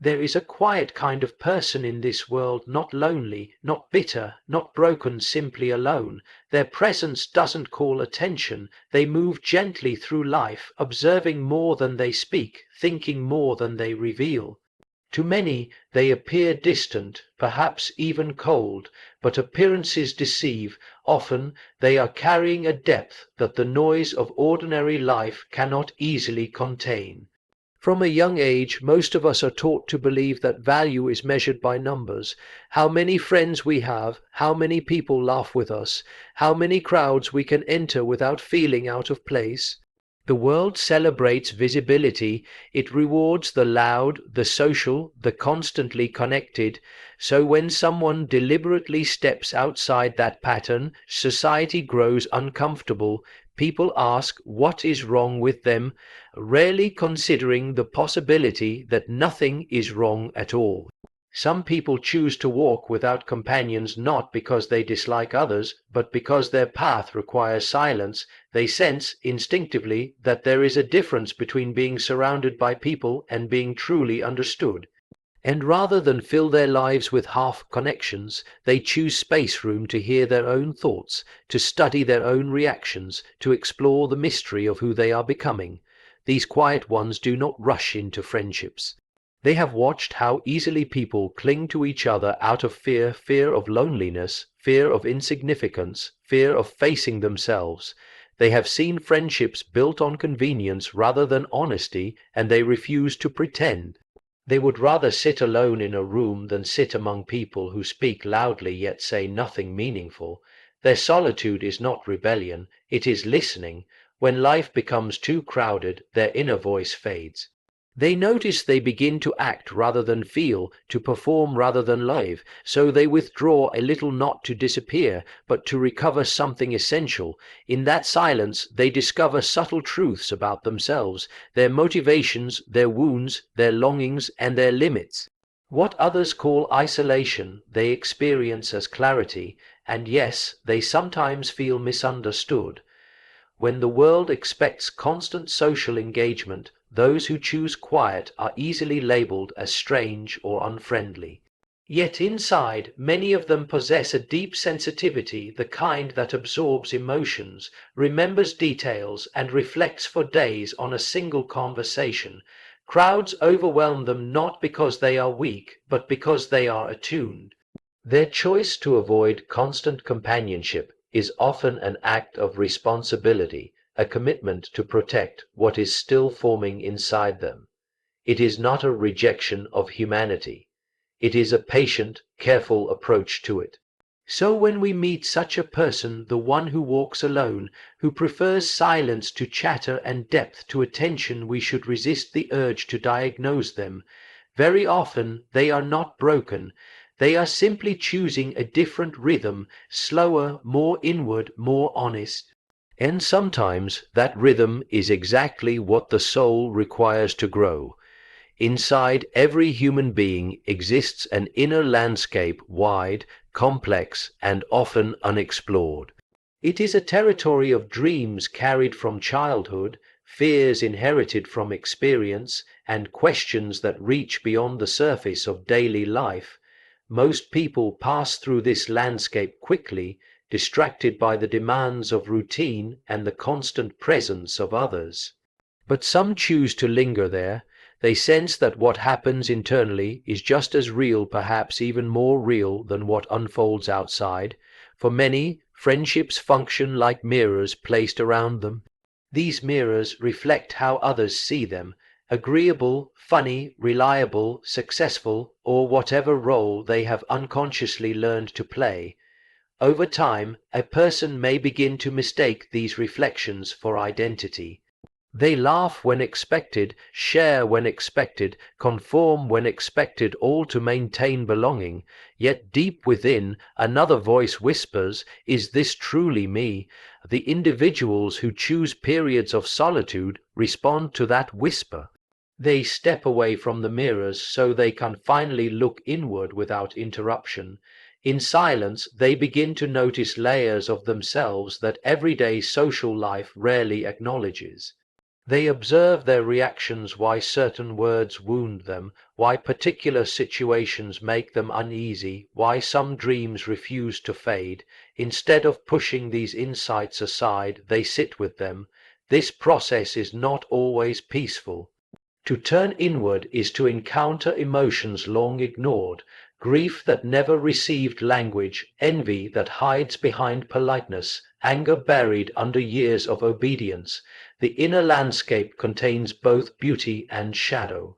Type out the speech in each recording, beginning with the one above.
There is a quiet kind of person in this world, not lonely, not bitter, not broken, simply alone. Their presence doesn't call attention. They move gently through life, observing more than they speak, thinking more than they reveal. To many they appear distant, perhaps even cold, but appearances deceive. Often they are carrying a depth that the noise of ordinary life cannot easily contain. From a young age, most of us are taught to believe that value is measured by numbers. How many friends we have, how many people laugh with us, how many crowds we can enter without feeling out of place. The world celebrates visibility. It rewards the loud, the social, the constantly connected. So when someone deliberately steps outside that pattern, society grows uncomfortable. People ask what is wrong with them, rarely considering the possibility that nothing is wrong at all. Some people choose to walk without companions not because they dislike others, but because their path requires silence. They sense instinctively that there is a difference between being surrounded by people and being truly understood. And rather than fill their lives with half connections, they choose space room to hear their own thoughts, to study their own reactions, to explore the mystery of who they are becoming. These quiet ones do not rush into friendships. They have watched how easily people cling to each other out of fear of loneliness, fear of insignificance, fear of facing themselves. They have seen friendships built on convenience rather than honesty, and they refuse to pretend. They would rather sit alone in a room than sit among people who speak loudly yet say nothing meaningful. Their solitude is not rebellion, it is listening. When life becomes too crowded, their inner voice fades. They notice they begin to act rather than feel, to perform rather than live, so they withdraw a little not to disappear, but to recover something essential. In that silence they discover subtle truths about themselves, their motivations, their wounds, their longings, and their limits. What others call isolation, they experience as clarity, and yes, they sometimes feel misunderstood. When the world expects constant social engagement, those who choose quiet are easily labeled as strange or unfriendly. Yet inside, many of them possess a deep sensitivity, the kind that absorbs emotions, remembers details, and reflects for days on a single conversation. Crowds overwhelm them not because they are weak, but because they are attuned. Their choice to avoid constant companionship is often an act of responsibility, a commitment to protect what is still forming inside them. It is not a rejection of humanity. It is a patient, careful approach to it. So when we meet such a person, the one who walks alone, who prefers silence to chatter and depth to attention, we should resist the urge to diagnose them. Very often they are not broken. They are simply choosing a different rhythm, slower, more inward, more honest. And sometimes that rhythm is exactly what the soul requires to grow. Inside every human being exists an inner landscape, wide, complex, and often unexplored. It is a territory of dreams carried from childhood, fears inherited from experience, and questions that reach beyond the surface of daily life. Most people pass through this landscape quickly, distracted by the demands of routine and the constant presence of others. But some choose to linger there. They sense that what happens internally is just as real, perhaps even more real, than what unfolds outside. For many, friendships function like mirrors placed around them. These mirrors reflect how others see them, agreeable, funny, reliable, successful, or whatever role they have unconsciously learned to play. Over time, a person may begin to mistake these reflections for identity. They laugh when expected, share when expected, conform when expected, all to maintain belonging. Yet deep within, another voice whispers, "Is this truly me?" The individuals who choose periods of solitude respond to that whisper. They step away from the mirrors so they can finally look inward without interruption. In silence, they begin to notice layers of themselves that everyday social life rarely acknowledges. They observe their reactions, why certain words wound them, why particular situations make them uneasy, why some dreams refuse to fade. Instead of pushing these insights aside, they sit with them. This process is not always peaceful. To turn inward is to encounter emotions long ignored, grief that never received language, envy that hides behind politeness, anger buried under years of obedience. The inner landscape contains both beauty and shadow.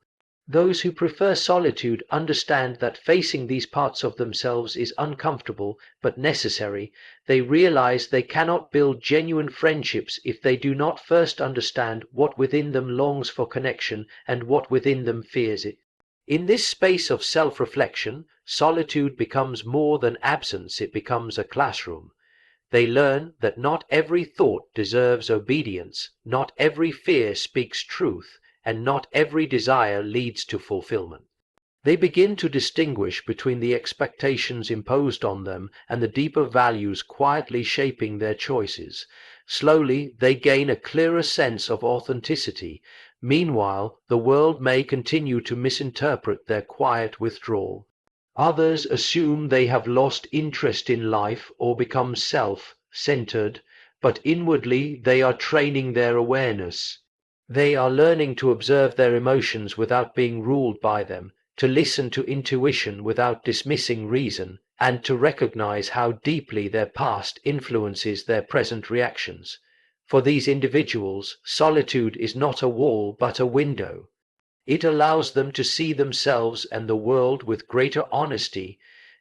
Those who prefer solitude understand that facing these parts of themselves is uncomfortable but necessary. They realize they cannot build genuine friendships if they do not first understand what within them longs for connection and what within them fears it. In this space of self-reflection, solitude becomes more than absence, it becomes a classroom. They learn that not every thought deserves obedience, not every fear speaks truth, and not every desire leads to fulfillment. They begin to distinguish between the expectations imposed on them and the deeper values quietly shaping their choices. Slowly, they gain a clearer sense of authenticity. Meanwhile, the world may continue to misinterpret their quiet withdrawal. Others assume they have lost interest in life or become self-centered, but inwardly they are training their awareness. They are learning to observe their emotions without being ruled by them, to listen to intuition without dismissing reason, and to recognize how deeply their past influences their present reactions. For these individuals, solitude is not a wall but a window. It allows them to see themselves and the world with greater honesty,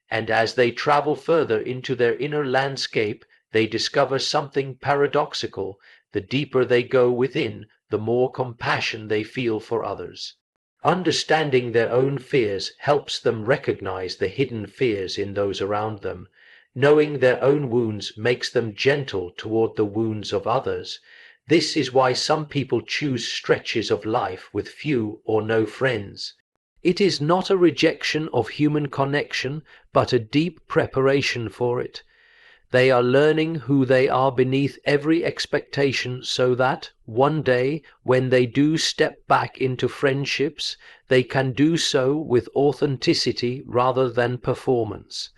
and as they travel further into their inner landscape, they discover something paradoxical. The deeper they go within, the more compassion they feel for others. Understanding their own fears helps them recognize the hidden fears in those around them. Knowing their own wounds makes them gentle toward the wounds of others. This is why some people choose stretches of life with few or no friends. It is not a rejection of human connection, but a deep preparation for it. They are learning who they are beneath every expectation so that, one day, when they do step back into friendships, they can do so with authenticity rather than performance.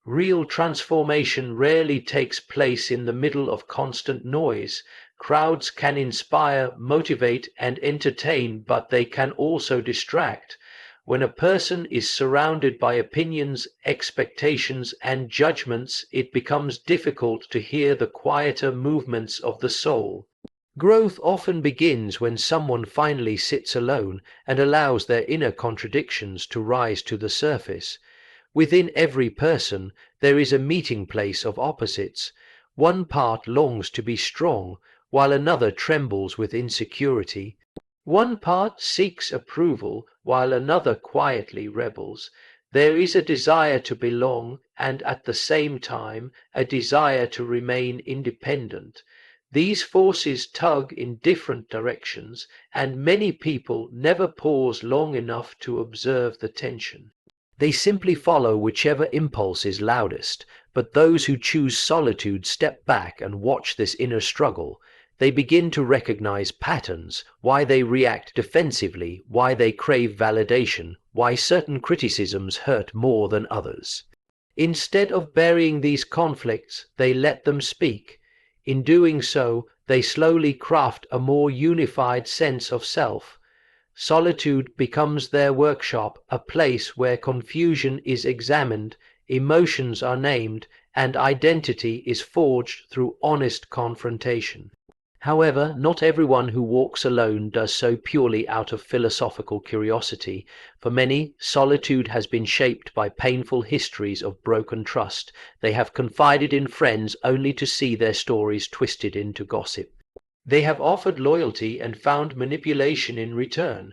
Real transformation rarely takes place in the middle of constant noise. Crowds can inspire, motivate, and entertain, but they can also distract. When a person is surrounded by opinions, expectations, and judgments, it becomes difficult to hear the quieter movements of the soul. Growth often begins when someone finally sits alone and allows their inner contradictions to rise to the surface. Within every person, there is a meeting place of opposites. One part longs to be strong, while another trembles with insecurity. One part seeks approval, while another quietly rebels. There is a desire to belong, and at the same time, a desire to remain independent. These forces tug in different directions, and many people never pause long enough to observe the tension. They simply follow whichever impulse is loudest, but those who choose solitude step back and watch this inner struggle. They begin to recognize patterns, why they react defensively, why they crave validation, why certain criticisms hurt more than others. Instead of burying these conflicts, they let them speak. In doing so, they slowly craft a more unified sense of self. Solitude becomes their workshop, a place where confusion is examined, emotions are named, and identity is forged through honest confrontation. However, not everyone who walks alone does so purely out of philosophical curiosity. For many, solitude has been shaped by painful histories of broken trust. They have confided in friends only to see their stories twisted into gossip. They have offered loyalty and found manipulation in return.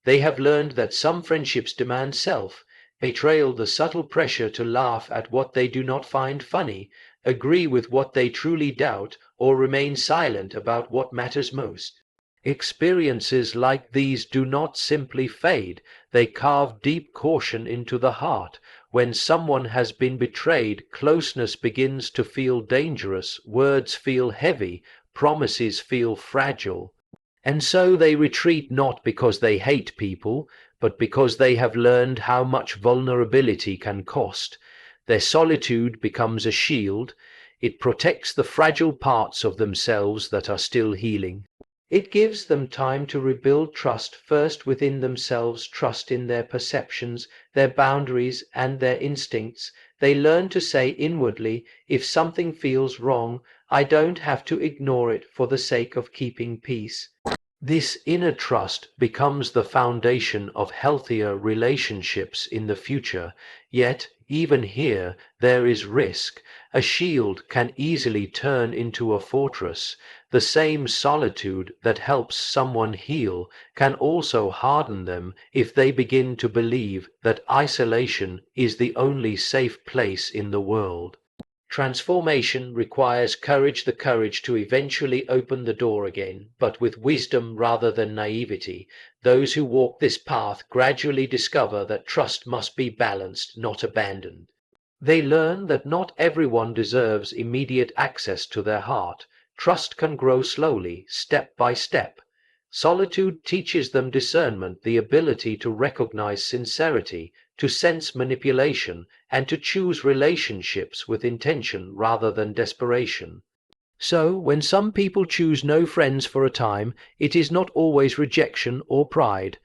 They have learned that some friendships demand self-betrayal, the subtle pressure to laugh at what they do not find funny, agree with what they truly doubt, or remain silent about what matters most. Experiences like these do not simply fade, they carve deep caution into the heart. When someone has been betrayed, closeness begins to feel dangerous, words feel heavy, promises feel fragile. And so they retreat not because they hate people, but because they have learned how much vulnerability can cost. Their solitude becomes a shield. It protects the fragile parts of themselves that are still healing. It gives them time to rebuild trust, first within themselves, trust in their perceptions, their boundaries, and their instincts. They learn to say inwardly, if something feels wrong, I don't have to ignore it for the sake of keeping peace. This inner trust becomes the foundation of healthier relationships in the future. Yet, even here, there is risk. A shield can easily turn into a fortress. The same solitude that helps someone heal can also harden them if they begin to believe that isolation is the only safe place in the world. Transformation requires the courage to eventually open the door again, but with wisdom rather than naivety. Those who walk this path gradually discover that trust must be balanced, not abandoned. They learn that not everyone deserves immediate access to their heart. Trust can grow slowly, step by step. Solitude teaches them discernment, the ability to recognize sincerity, to sense manipulation, and to choose relationships with intention rather than desperation. So, when some people choose no friends for a time, it is not always rejection or pride.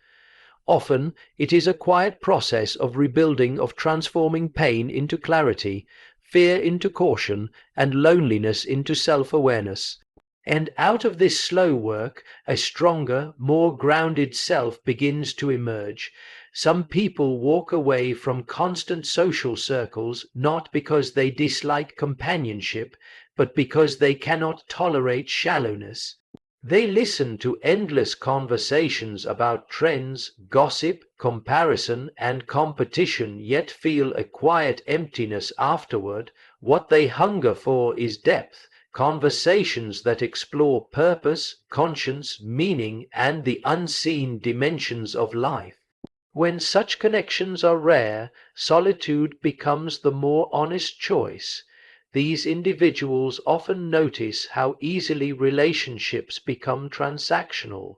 Often, it is a quiet process of rebuilding, of transforming pain into clarity, fear into caution, and loneliness into self-awareness. And out of this slow work, a stronger, more grounded self begins to emerge. Some people walk away from constant social circles not because they dislike companionship, but because they cannot tolerate shallowness. They listen to endless conversations about trends, gossip, comparison, and competition, yet feel a quiet emptiness afterward. What they hunger for is depth. Conversations that explore purpose, conscience, meaning, and the unseen dimensions of life. When such connections are rare, solitude becomes the more honest choice. These individuals often notice how easily relationships become transactional.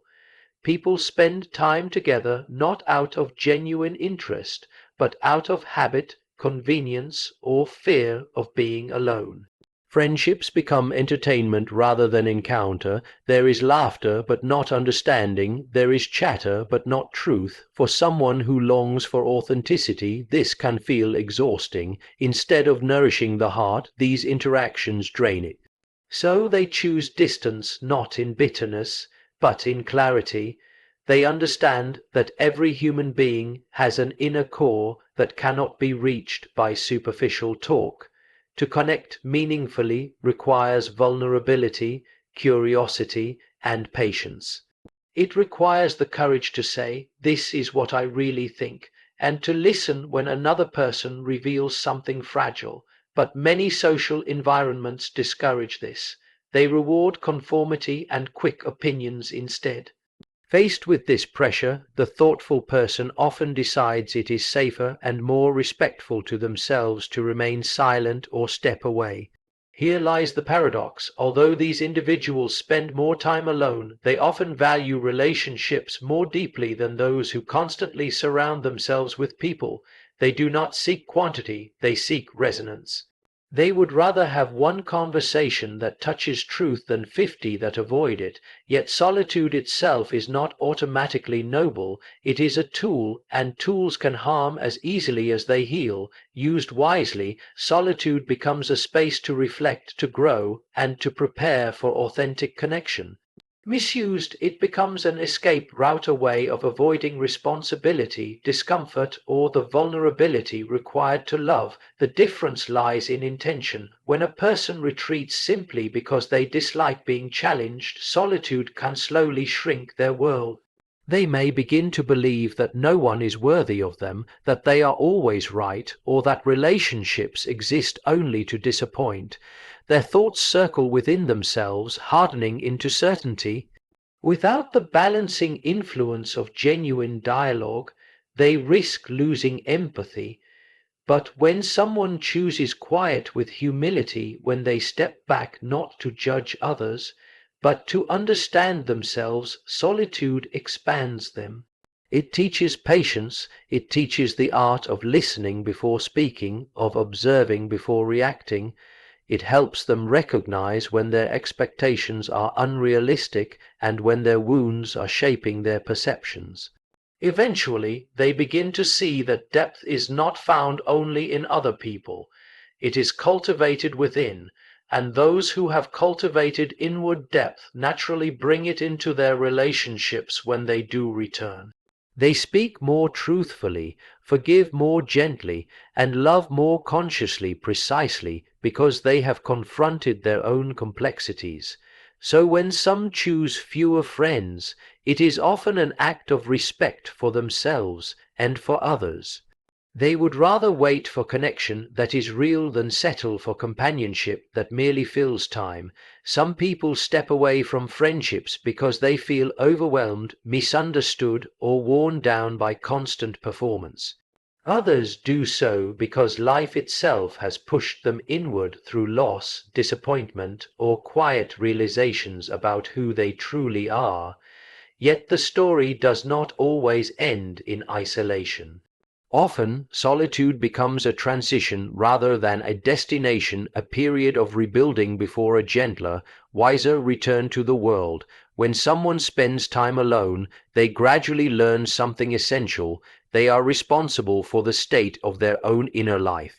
People spend time together not out of genuine interest, but out of habit, convenience, or fear of being alone. Friendships become entertainment rather than encounter. There is laughter but not understanding. There is chatter but not truth. For someone who longs for authenticity, this can feel exhausting. Instead of nourishing the heart, these interactions drain it. So they choose distance not in bitterness, but in clarity. They understand that every human being has an inner core that cannot be reached by superficial talk. To connect meaningfully requires vulnerability, curiosity, and patience. It requires the courage to say, this is what I really think, and to listen when another person reveals something fragile. But many social environments discourage this. They reward conformity and quick opinions instead. Faced with this pressure, the thoughtful person often decides it is safer and more respectful to themselves to remain silent or step away. Here lies the paradox. Although these individuals spend more time alone, they often value relationships more deeply than those who constantly surround themselves with people. They do not seek quantity, they seek resonance. They would rather have one conversation that touches truth than 50 that avoid it. Yet solitude itself is not automatically noble. It is a tool, and tools can harm as easily as they heal. Used wisely, solitude becomes a space to reflect, to grow, and to prepare for authentic connection. Misused, it becomes an escape route, a way of avoiding responsibility, discomfort, or the vulnerability required to love. The difference lies in intention. When a person retreats simply because they dislike being challenged, solitude can slowly shrink their world. They may begin to believe that no one is worthy of them, that they are always right, or that relationships exist only to disappoint. Their thoughts circle within themselves, hardening into certainty. Without the balancing influence of genuine dialogue, they risk losing empathy. But when someone chooses quiet with humility, when they step back not to judge others, But to understand themselves, solitude expands them. It teaches patience, it teaches the art of listening before speaking, of observing before reacting. It helps them recognize when their expectations are unrealistic and when their wounds are shaping their perceptions. Eventually, they begin to see that depth is not found only in other people. It is cultivated within, and those who have cultivated inward depth naturally bring it into their relationships when they do return. They speak more truthfully, forgive more gently, and love more consciously precisely because they have confronted their own complexities. So when some choose fewer friends, it is often an act of respect for themselves and for others. They would rather wait for connection that is real than settle for companionship that merely fills time. Some people step away from friendships because they feel overwhelmed, misunderstood, or worn down by constant performance. Others do so because life itself has pushed them inward through loss, disappointment, or quiet realizations about who they truly are. Yet the story does not always end in isolation. Often, solitude becomes a transition rather than a destination, a period of rebuilding before a gentler, wiser return to the world. When someone spends time alone, they gradually learn something essential. They are responsible for the state of their own inner life.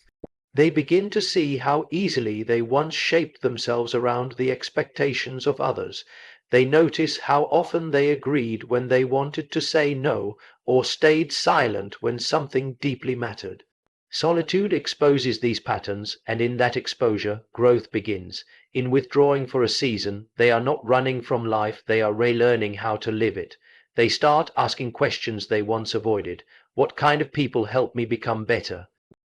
They begin to see how easily they once shaped themselves around the expectations of others. They notice how often they agreed when they wanted to say no, or stayed silent when something deeply mattered. Solitude exposes these patterns, and in that exposure, growth begins. In withdrawing for a season, they are not running from life, they are relearning how to live it. They start asking questions they once avoided. What kind of people help me become better?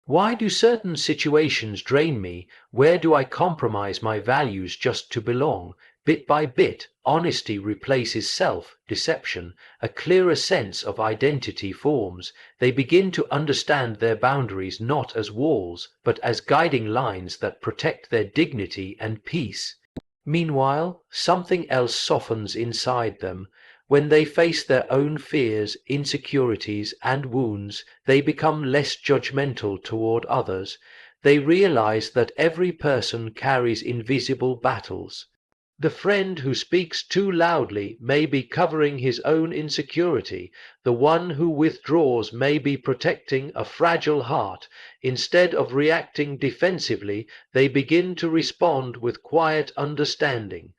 Why do certain situations drain me? Where do I compromise my values just to belong? Bit by bit, honesty replaces self-deception. A clearer sense of identity forms. They begin to understand their boundaries not as walls, but as guiding lines that protect their dignity and peace. Meanwhile, something else softens inside them. When they face their own fears, insecurities, and wounds, they become less judgmental toward others. They realize that every person carries invisible battles. The friend who speaks too loudly may be covering his own insecurity. The one who withdraws may be protecting a fragile heart. Instead of reacting defensively, they begin to respond with quiet understanding.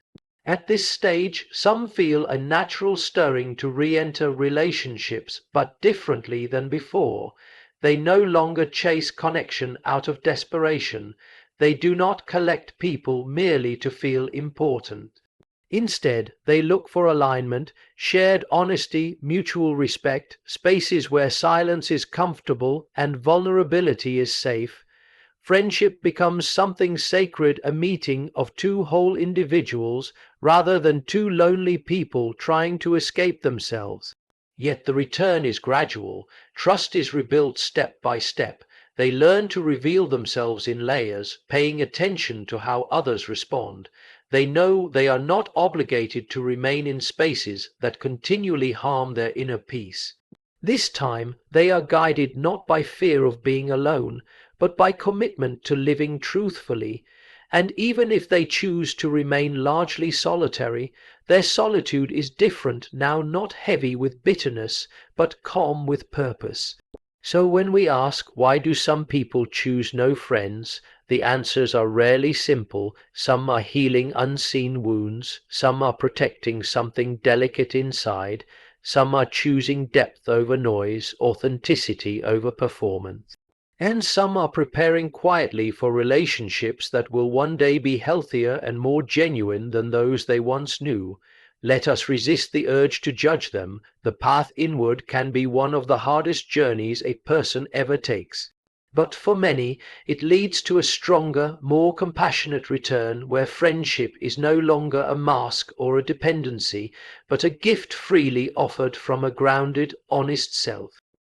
At this stage, some feel a natural stirring to re-enter relationships, but differently than before. They no longer chase connection out of desperation. They do not collect people merely to feel important. Instead, they look for alignment, shared honesty, mutual respect, spaces where silence is comfortable and vulnerability is safe. Friendship becomes something sacred, a meeting of two whole individuals rather than two lonely people trying to escape themselves. Yet the return is gradual. Trust is rebuilt step by step. They learn to reveal themselves in layers, paying attention to how others respond. They know they are not obligated to remain in spaces that continually harm their inner peace. This time, they are guided not by fear of being alone, but by commitment to living truthfully. And even if they choose to remain largely solitary, their solitude is different now, not heavy with bitterness, but calm with purpose. So when we ask, why do some people choose no friends? The answers are rarely simple. Some are healing unseen wounds. Some are protecting something delicate inside. Some are choosing depth over noise, authenticity over performance. And some are preparing quietly for relationships that will one day be healthier and more genuine than those they once knew. Let us resist the urge to judge them. The path inward can be one of the hardest journeys a person ever takes. But for many, it leads to a stronger, more compassionate return where friendship is no longer a mask or a dependency, but a gift freely offered from a grounded, honest self.